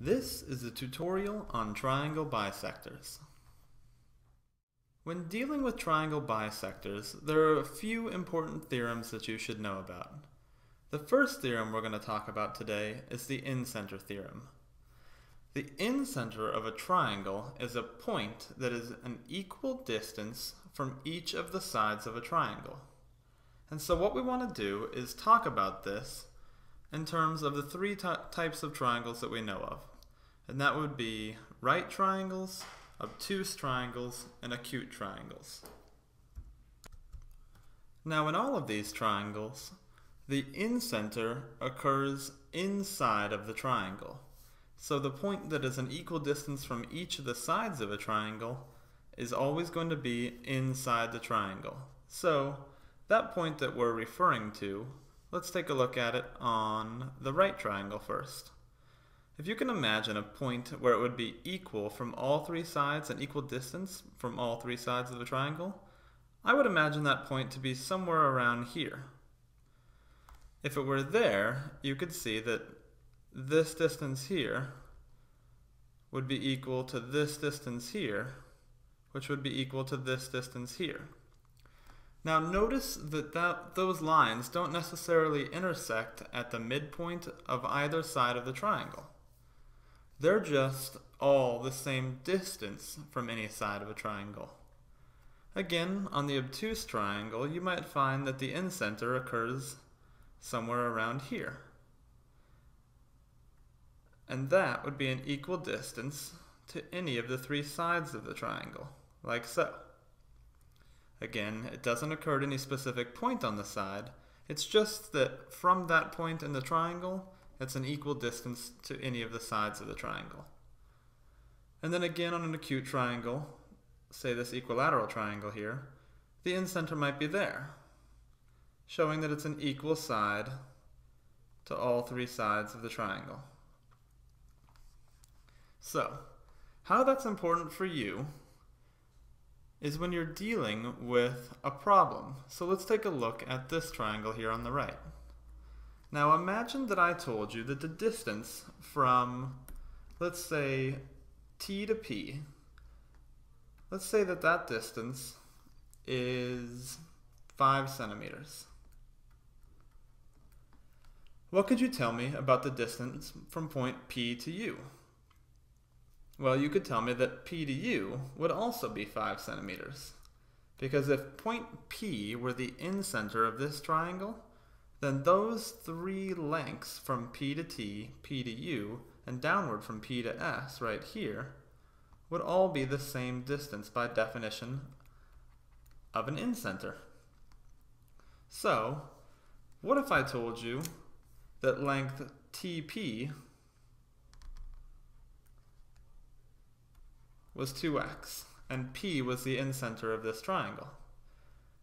This is a tutorial on triangle bisectors. When dealing with triangle bisectors, there are a few important theorems that you should know about. The first theorem we're going to talk about today is the Incenter Theorem. The incenter of a triangle is a point that is an equal distance from each of the sides of a triangle. And so what we want to do is talk about this in terms of the three types of triangles that we know of. And that would be right triangles, obtuse triangles, and acute triangles. Now in all of these triangles, the incenter occurs inside of the triangle. So the point that is an equal distance from each of the sides of a triangle is always going to be inside the triangle. So that point that we're referring to, let's take a look at it on the right triangle first. If you can imagine a point where it would be equal from all three sides, an equal distance from all three sides of the triangle, I would imagine that point to be somewhere around here. If it were there, you could see that this distance here would be equal to this distance here, which would be equal to this distance here. Now notice that those lines don't necessarily intersect at the midpoint of either side of the triangle. They're just all the same distance from any side of a triangle. Again, on the obtuse triangle, you might find that the incenter occurs somewhere around here. And that would be an equal distance to any of the three sides of the triangle, like so. Again, it doesn't occur at any specific point on the side. It's just that from that point in the triangle, it's an equal distance to any of the sides of the triangle. And then again on an acute triangle, say this equilateral triangle here, the incenter might be there, showing that it's an equal side to all three sides of the triangle. So, how that's important for you is when you're dealing with a problem. So let's take a look at this triangle here on the right. Now imagine that I told you that the distance from, let's say, T to P, let's say that that distance is 5 centimeters. What could you tell me about the distance from point P to U? Well, you could tell me that P to U would also be 5 centimeters. Because if point P were the incenter of this triangle, then those three lengths from P to T, P to U, and downward from P to S right here would all be the same distance by definition of an incenter. So, what if I told you that length TP was 2x, and P was the incenter of this triangle?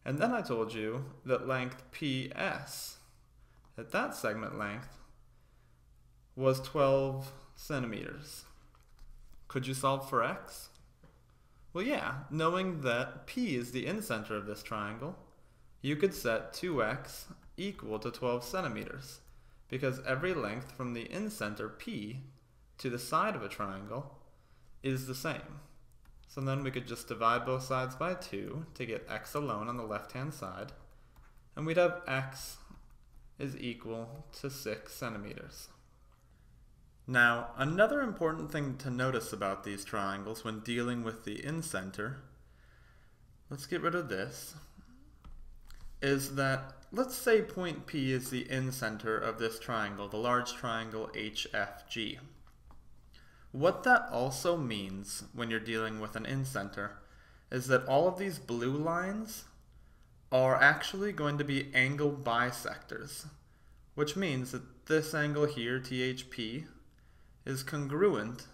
And then I told you that length PS, that segment length, was 12 centimeters. Could you solve for x? Well, yeah, knowing that P is the incenter of this triangle, you could set 2x equal to 12 centimeters, because every length from the incenter P to the side of a triangle is the same. So then we could just divide both sides by 2 to get x alone on the left-hand side, and we'd have x is equal to 6 centimeters. Now, another important thing to notice about these triangles when dealing with the incenter, let's get rid of this, is that let's say point P is the incenter of this triangle, the large triangle HFG. What that also means when you're dealing with an incenter is that all of these blue lines are actually going to be angle bisectors, which means that this angle here, THP, is congruent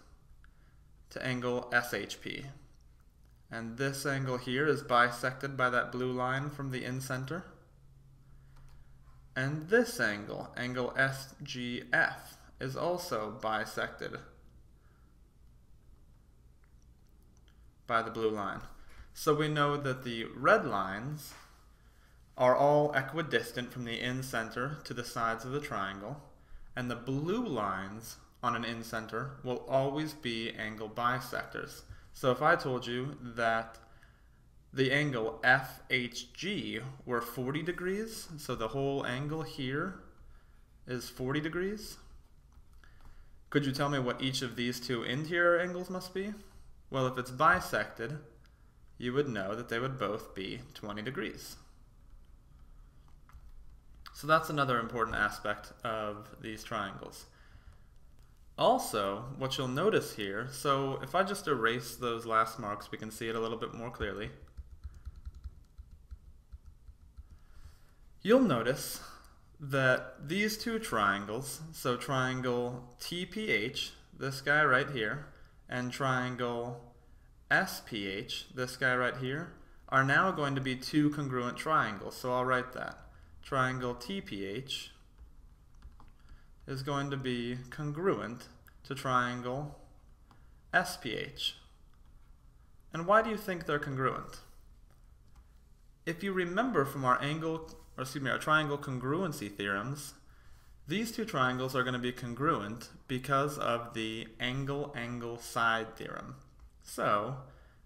to angle SHP. And this angle here is bisected by that blue line from the incenter. And this angle, angle SGF, is also bisected by the blue line. So we know that the red lines are all equidistant from the incenter to the sides of the triangle, and the blue lines on an incenter will always be angle bisectors. So if I told you that the angle FHG were 40 degrees, so the whole angle here is 40 degrees, could you tell me what each of these two interior angles must be? Well, if it's bisected, you would know that they would both be 20 degrees. So that's another important aspect of these triangles. Also, what you'll notice here, so if I just erase those last marks, we can see it a little bit more clearly. You'll notice that these two triangles, so triangle TPH, this guy right here, and triangle SPH, this guy right here, are now going to be two congruent triangles. So I'll write that. Triangle TPH is going to be congruent to triangle SPH. And why do you think they're congruent? If you remember from our triangle congruency theorems, these two triangles are going to be congruent because of the angle-angle-side theorem. So,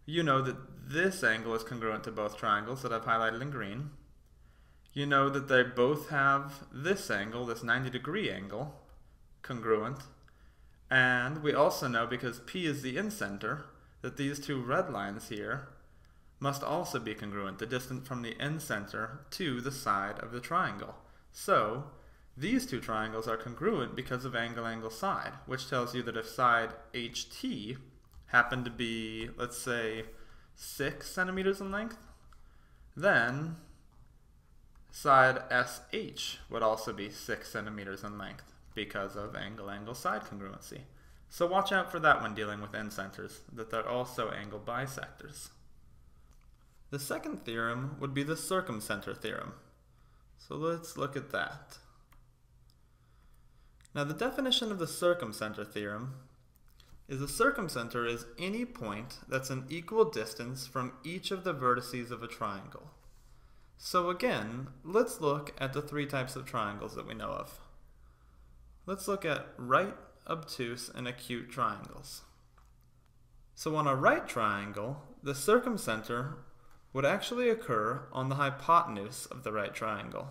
you know that this angle is congruent to both triangles that I've highlighted in green. You know that they both have this angle, this 90-degree angle, congruent. And we also know, because P is the incenter, that these two red lines here must also be congruent, the distance from the incenter to the side of the triangle. So, these two triangles are congruent because of angle-angle-side, which tells you that if side HT happened to be, let's say, 6 centimeters in length, then side SH would also be 6 centimeters in length because of angle-angle-side congruency. So watch out for that when dealing with incenters, that they're also angle bisectors. The second theorem would be the Circumcenter Theorem. So let's look at that. Now the definition of the Circumcenter Theorem is a circumcenter is any point that's an equal distance from each of the vertices of a triangle. So again, let's look at the three types of triangles that we know of. Let's look at right, obtuse, and acute triangles. So on a right triangle, the circumcenter would actually occur on the hypotenuse of the right triangle.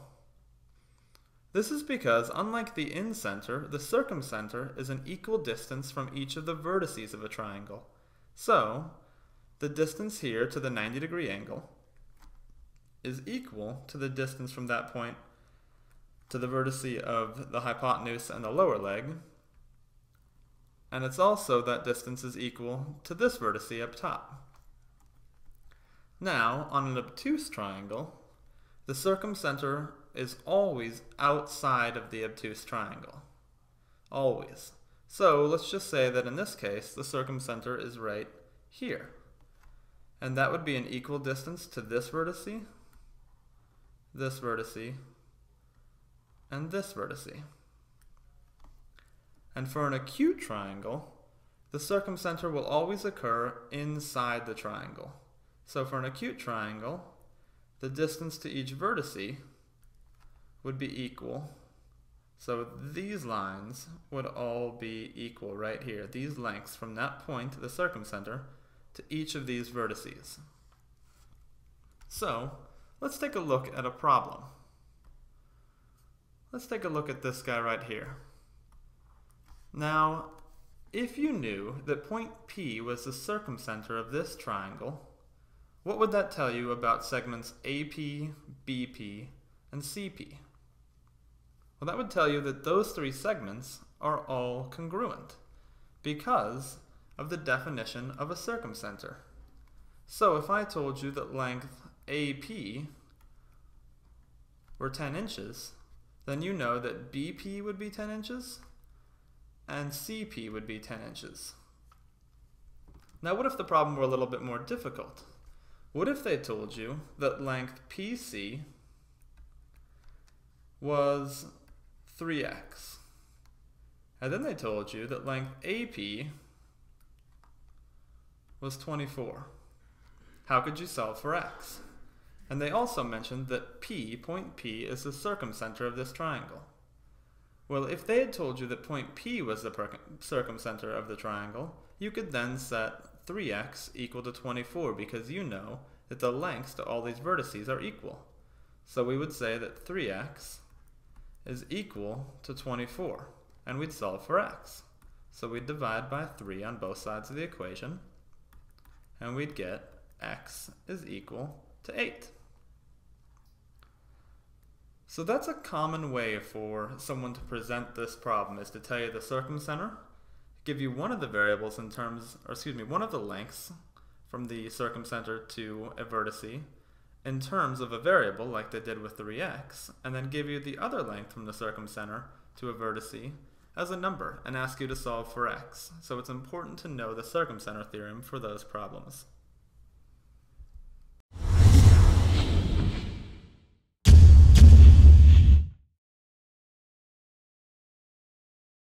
This is because, unlike the incenter, the circumcenter is an equal distance from each of the vertices of a triangle. So, the distance here to the 90-degree angle is equal to the distance from that point to the vertice of the hypotenuse and the lower leg, and it's also that distance is equal to this vertice up top. Now, on an obtuse triangle, the circumcenter is always outside of the obtuse triangle. Always. So let's just say that in this case, the circumcenter is right here. And that would be an equal distance to this vertice, and this vertice. And for an acute triangle, the circumcenter will always occur inside the triangle. So for an acute triangle, the distance to each vertice would be equal. So these lines would all be equal right here. These lengths from that point, the circumcenter, to each of these vertices. So let's take a look at a problem. Let's take a look at this guy right here. Now, if you knew that point P was the circumcenter of this triangle, what would that tell you about segments AP, BP, and CP? Well, that would tell you that those three segments are all congruent because of the definition of a circumcenter. So if I told you that length AP were 10 inches, then you know that BP would be 10 inches and CP would be 10 inches. Now what if the problem were a little bit more difficult? What if they told you that length PC was 3x, and then they told you that length AP was 24? How could you solve for x? And they also mentioned that point P is the circumcenter of this triangle. Well, if they had told you that point P was the circumcenter of the triangle, you could then set 3x equal to 24 because you know that the lengths to all these vertices are equal. So we would say that 3x is equal to 24, and we'd solve for x. So we'd divide by 3 on both sides of the equation, and we'd get x is equal to 8. So that's a common way for someone to present this problem, is to tell you the circumcenter, give you one of the variables in terms, or excuse me, one of the lengths from the circumcenter to a vertice in terms of a variable like they did with 3x, and then give you the other length from the circumcenter to a vertice as a number and ask you to solve for x. So it's important to know the circumcenter theorem for those problems.